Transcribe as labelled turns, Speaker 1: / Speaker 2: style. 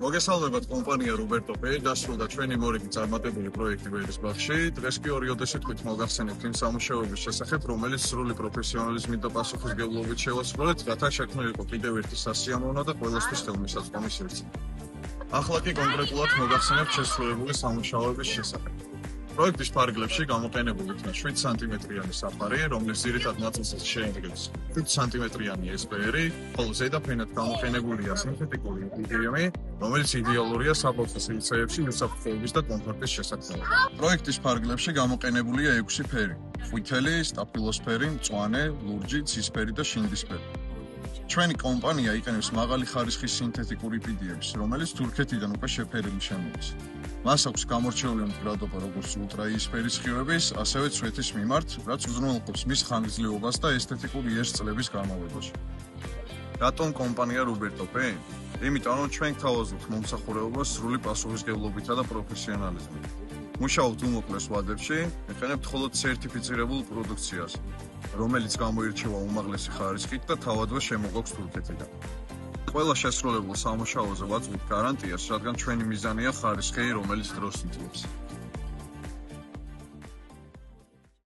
Speaker 1: მოგესალმებათ კომპანია Roberto Pay დასრულდა ჩვენი მორიგი წარმატებული პროექტი ვერის ბაღში. დღეს კი 2 ოდესით მოგახსენებთ იმ სამუშაოების შესახებ, რომელიც სრული პროფესიონალიზმით და პასუხისმგებლობით შევასრულეთ, რათა შექმნილიყო კიდევ ერთი სასიამოვნო და ყველასთვის ხელმისაწვდომი სივრცე. ახლა კი კონკრეტულად მოგახსენებთ შესრულებული სამუშაოების შესახებ. პროექტის ფარგლებში გამოყენებული იქნა 7 სანტიმეტრიანი საფარი, რომლის ძირითად ნაწილსაც შეადგენს 5 სანტიმეტრიანი SPR-ი, ხოლო ზედაფენად გამოყენებულია სინთეტიკური იბიუმი, რომელიც იდეალურია საბავშვო სივრცეებში უსაფრთხოების და კომფორტის შესაძლებლად. პროექტის ფარგლებში გამოყენებულია 6 ფერი: ყვითელი, სტაფილოსფერი, მწვანე, ლურჯი, ცისფერი და შინდისფერი. ჩვენი კომპანია იყენებს მაღალი ხარისხის სინთეტიკური პიდიებს, რომელიც თურქეთიდან უკვე შეფერილი შემოდის. მას აქვს გამორჩეული მდგრადობა როგორც ულტრაიისფერი სხივების, ასევე ცვეთის მიმართ, რაც უზრუნველყოფს მის ხანგრძლივობას და ესთეტიკურ იერს წლების განმავლობაში. რატომ კომპანია Roberto Pay? იმიტომ რომ ჩვენ გთავაზობთ მომსახურებას სრული პასუხისმგებლობითა და პროფესიონალიზმით. მუშაობთ უმოკლეს ვადებში, ვიყენებთ მხოლოდ სერტიფიცირებულ პროდუქციას, რომელიც გამოირჩევა უმაღლესი ხარისხით და თავადვე შემოგვაქვს თურქეთიდან. ყველა შესრულებულ სამუშაოზე ვაწვდით გარანტიას, რადგან ჩვენი მიზანია ხარისხი, რომელიც დროს იძლევს.